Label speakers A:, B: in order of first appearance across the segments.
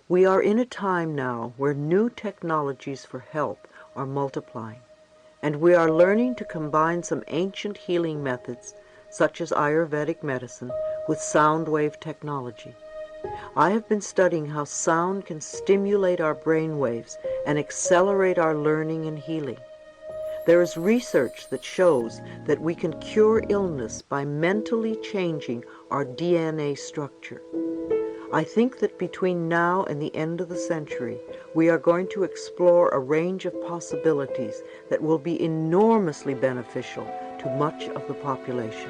A: We are in a time now where new technologies for help are multiplying, and we are learning to combine some ancient healing methods, such as Ayurvedic medicine, with sound wave technology. I have been studying how sound can stimulate our brain waves and accelerate our learning and healing. There is research that shows that we can cure illness by mentally changing our DNA structure. I think that between now and the end of the century, we are going to explore a range of possibilities that will be enormously beneficial to much of the population.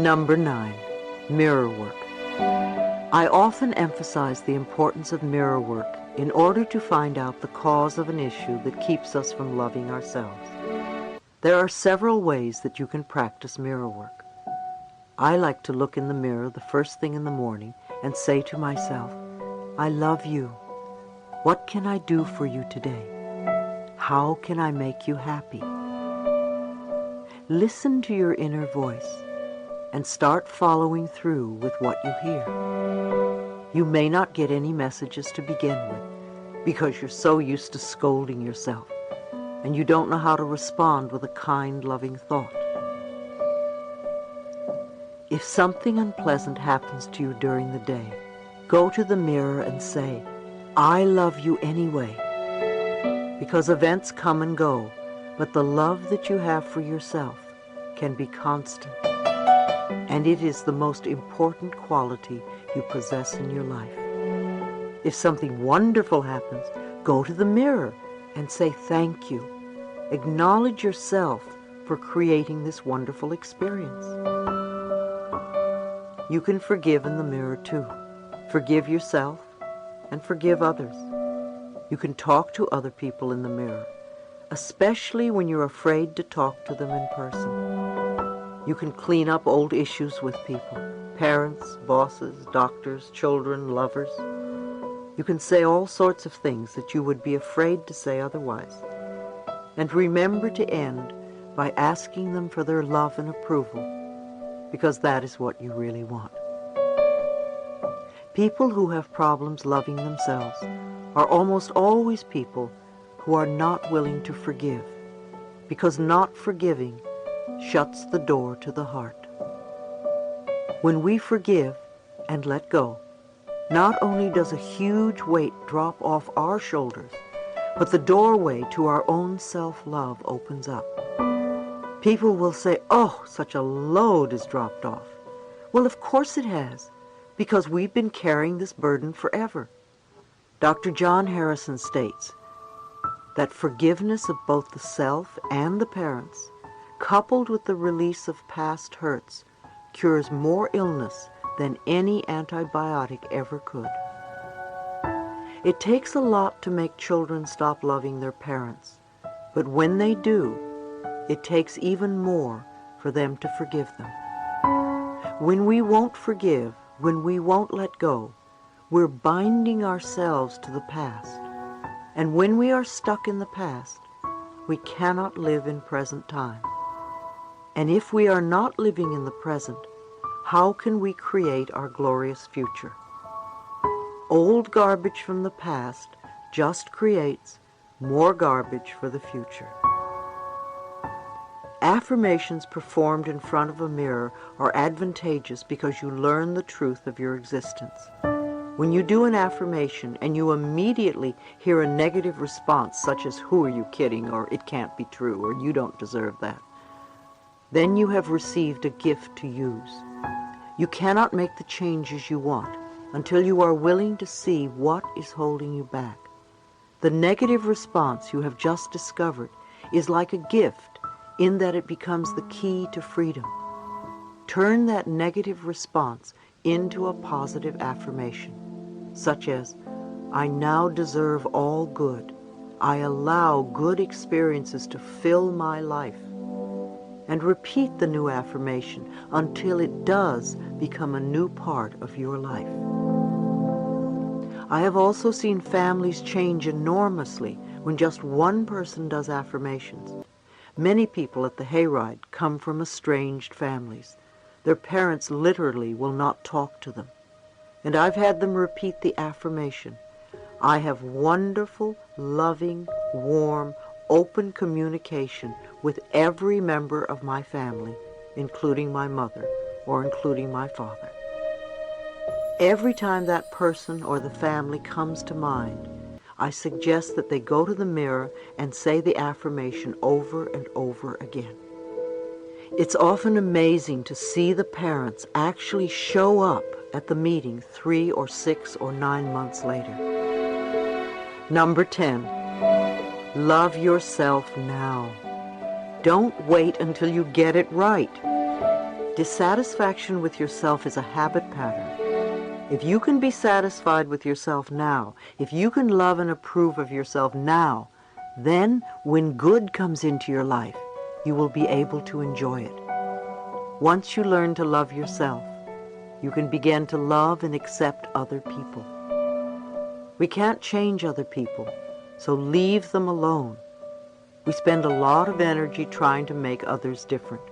A: Number 9, mirror work. I often emphasize the importance of mirror work in order to find out the cause of an issue that keeps us from loving ourselves. There are several ways that you can practice mirror work. I like to look in the mirror the first thing in the morning and say to myself, I love you. What can I do for you today? How can I make you happy? Listen to your inner voice and start following through with what you hear. You may not get any messages to begin with because you're so used to scolding yourself and you don't know how to respond with a kind, loving thought. If something unpleasant happens to you during the day, go to the mirror and say, I love you anyway. Because events come and go, but the love that you have for yourself can be constant. And it is the most important quality you possess in your life. If something wonderful happens, go to the mirror and say thank you. Acknowledge yourself for creating this wonderful experience. You can forgive in the mirror too. Forgive yourself and forgive others. You can talk to other people in the mirror, especially when you're afraid to talk to them in person. You can clean up old issues with people, parents, bosses, doctors, children, lovers. You can say all sorts of things that you would be afraid to say otherwise. And remember to end by asking them for their love and approval, because that is what you really want. People who have problems loving themselves are almost always people who are not willing to forgive, because not forgiving shuts the door to the heart. When we forgive and let go, not only does a huge weight drop off our shoulders, but the doorway to our own self-love opens up. People will say, oh, such a load has dropped off. Well, of course it has, because we've been carrying this burden forever. Dr. John Harrison states that forgiveness of both the self and the parents, coupled with the release of past hurts, cures more illness than any antibiotic ever could. It takes a lot to make children stop loving their parents, but when they do, it takes even more for them to forgive them. When we won't forgive, when we won't let go, we're binding ourselves to the past. And when we are stuck in the past, we cannot live in present time. And if we are not living in the present, how can we create our glorious future? Old garbage from the past just creates more garbage for the future. Affirmations performed in front of a mirror are advantageous because you learn the truth of your existence. When you do an affirmation and you immediately hear a negative response such as, who are you kidding, or it can't be true, or you don't deserve that, then you have received a gift to use. You cannot make the changes you want until you are willing to see what is holding you back. The negative response you have just discovered is like a gift in that it becomes the key to freedom. Turn that negative response into a positive affirmation, such as, I now deserve all good. I allow good experiences to fill my life. And repeat the new affirmation until it does become a new part of your life. I have also seen families change enormously when just one person does affirmations. Many people at the hayride come from estranged families. Their parents literally will not talk to them. and I've had them repeat the affirmation. I have wonderful, loving, warm, open communication with every member of my family, including my mother or including my father. Every time that person or the family comes to mind, I suggest that they go to the mirror and say the affirmation over and over again. It's often amazing to see the parents actually show up at the meeting 3 or 6 or 9 months later. Number 10, love yourself now. Don't wait until you get it right. Dissatisfaction with yourself is a habit pattern. If you can be satisfied with yourself now, if you can love and approve of yourself now, then when good comes into your life, you will be able to enjoy it. Once you learn to love yourself, you can begin to love and accept other people. We can't change other people, so leave them alone. We spend a lot of energy trying to make others different.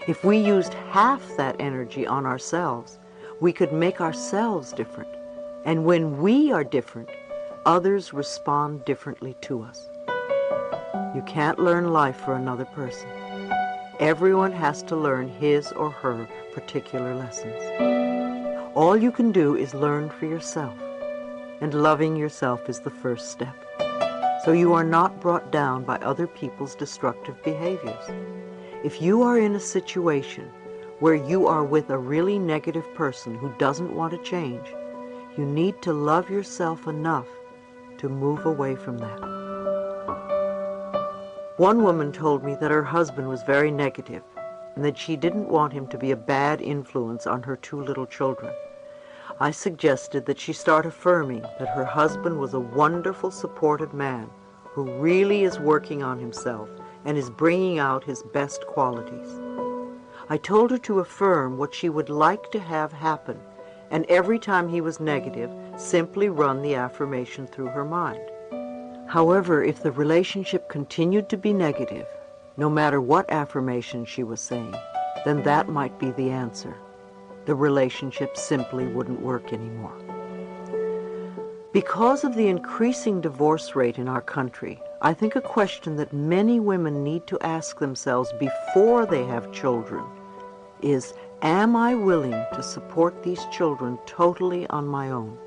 A: If we used half that energy on ourselves, we could make ourselves different. And when we are different, others respond differently to us. You can't learn life for another person. Everyone has to learn his or her particular lessons. All you can do is learn for yourself, and loving yourself is the first step. So you are not brought down by other people's destructive behaviors. If you are in a situation where you are with a really negative person who doesn't want to change, you need to love yourself enough to move away from that. One woman told me that her husband was very negative and that she didn't want him to be a bad influence on her 2 little children. I suggested that she start affirming that her husband was a wonderful, supportive man who really is working on himself and is bringing out his best qualities. I told her to affirm what she would like to have happen, and every time he was negative, simply run the affirmation through her mind. However, if the relationship continued to be negative, no matter what affirmation she was saying, then that might be the answer. The relationship simply wouldn't work anymore. Because of the increasing divorce rate in our country, I think a question that many women need to ask themselves before they have children is, am I willing to support these children totally on my own?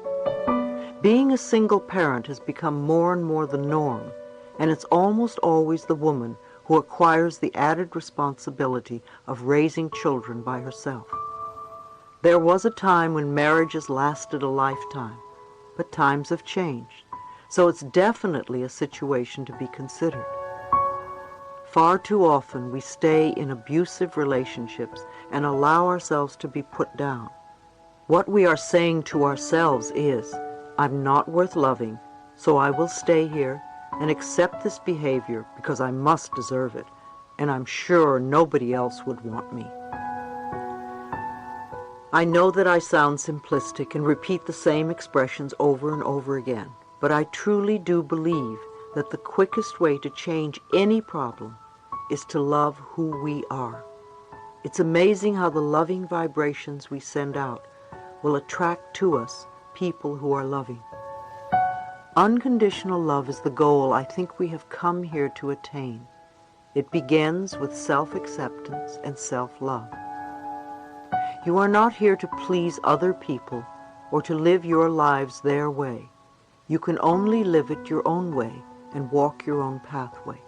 A: Being a single parent has become more and more the norm, and it's almost always the woman who acquires the added responsibility of raising children by herself. There was a time when marriages lasted a lifetime, but times have changed, so it's definitely a situation to be considered. Far too often we stay in abusive relationships and allow ourselves to be put down. What we are saying to ourselves is, I'm not worth loving, so I will stay here and accept this behavior because I must deserve it, and I'm sure nobody else would want me. I know that I sound simplistic and repeat the same expressions over and over again, but I truly do believe that the quickest way to change any problem is to love who we are. It's amazing how the loving vibrations we send out will attract to us people who are loving. Unconditional love is the goal I think we have come here to attain. It begins with self-acceptance and self-love. You are not here to please other people or to live your lives their way. You can only live it your own way and walk your own pathway.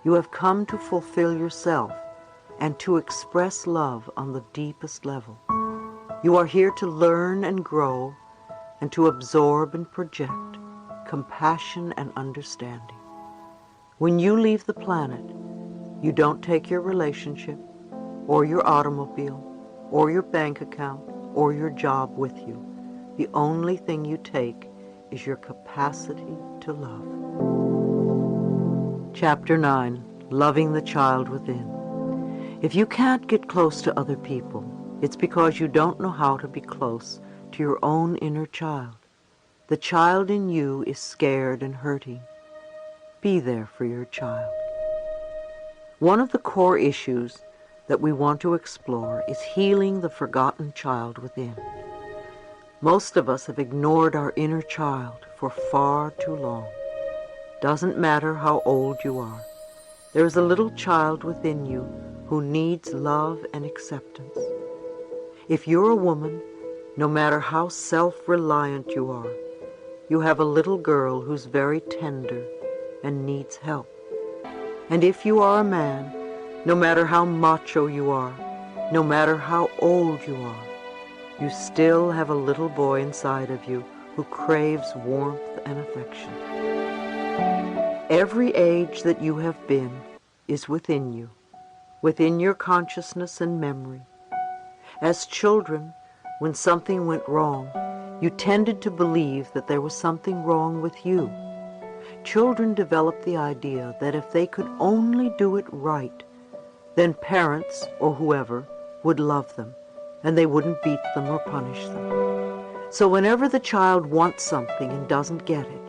A: You have come to fulfill yourself and to express love on the deepest level. You are here to learn and grow and to absorb and project compassion and understanding. When you leave the planet, you don't take your relationship or your automobile or your bank account or your job with you. The only thing you take is your capacity to love. Chapter 9, Loving the Child Within. If you can't get close to other people, it's because you don't know how to be close to your own inner child. The child in you is scared and hurting. Be there for your child. One of the core issues that we want to explore is healing the forgotten child within. Most of us have ignored our inner child for far too long. Doesn't matter how old you are. There is a little child within you who needs love and acceptance. If you're a woman, no matter how self-reliant you are, you have a little girl who's very tender and needs help. And if you are a man, no matter how macho you are, no matter how old you are, you still have a little boy inside of you who craves warmth and affection. Every age that you have been is within you, within your consciousness and memory. As children, when something went wrong, you tended to believe that there was something wrong with you. Children develop the idea that if they could only do it right, then parents, or whoever, would love them, and they wouldn't beat them or punish them. So whenever the child wants something and doesn't get it,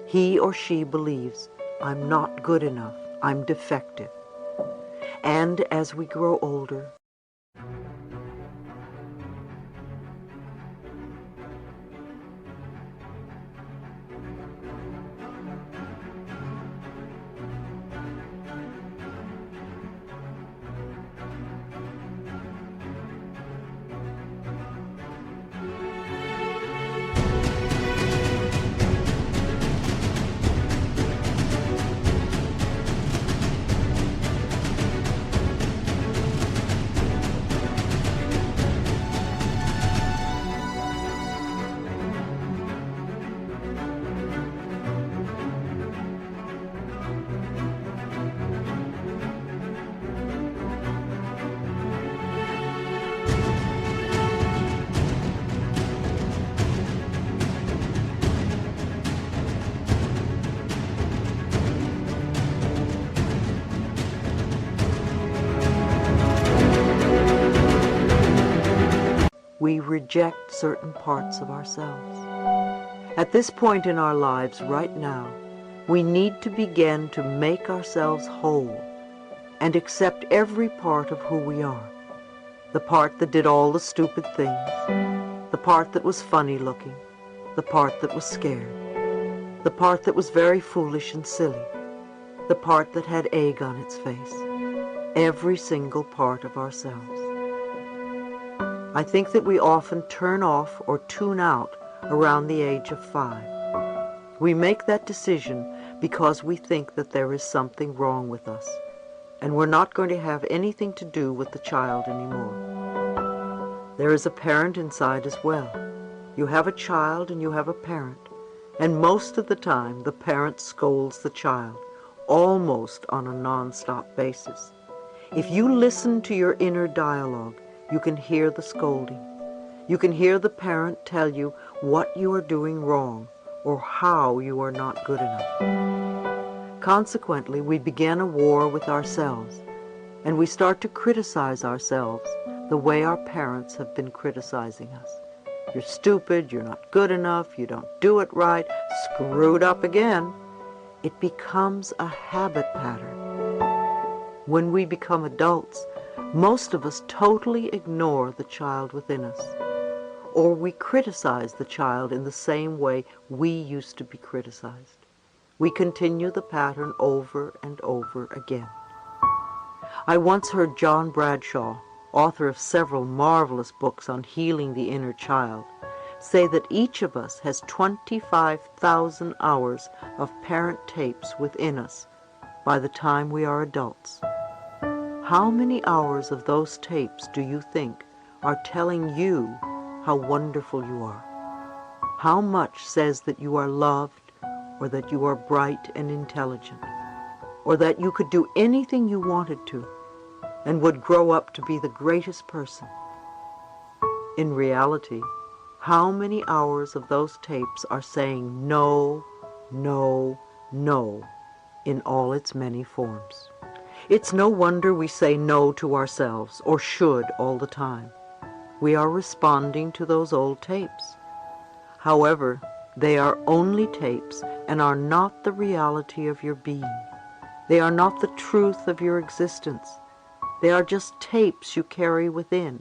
A: he or she believes, I'm not good enough, I'm defective. And as we grow older, we reject certain parts of ourselves. At this point in our lives right now, we need to begin to make ourselves whole and accept every part of who we are. The part that did all the stupid things, the part that was funny looking, the part that was scared, the part that was very foolish and silly, the part that had egg on its face, every single part of ourselves. I think that we often turn off or tune out around the age of 5. We make that decision because we think that there is something wrong with us, and we're not going to have anything to do with the child anymore. There is a parent inside as well. You have a child and you have a parent, and most of the time the parent scolds the child, almost on a non-stop basis. If you listen to your inner dialogue, you can hear the scolding. You can hear the parent tell you what you are doing wrong or how you are not good enough. Consequently, we begin a war with ourselves, and we start to criticize ourselves the way our parents have been criticizing us. You're stupid, you're not good enough, you don't do it right, screwed up again. It becomes a habit pattern. When we become adults, most of us totally ignore the child within us, or we criticize the child in the same way we used to be criticized. We continue the pattern over and over again. I once heard John Bradshaw, author of several marvelous books on healing the inner child, say that each of us has 25,000 hours of parent tapes within us by the time we are adults. How many hours of those tapes do you think are telling you how wonderful you are? How much says that you are loved, or that you are bright and intelligent, or that you could do anything you wanted to and would grow up to be the greatest person? In reality, how many hours of those tapes are saying no, no, no in all its many forms? It's no wonder we say no to ourselves, or should, all the time. We are responding to those old tapes. However, they are only tapes and are not the reality of your being. They are not the truth of your existence. They are just tapes you carry within,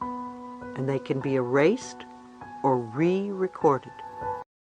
A: and they can be erased or re-recorded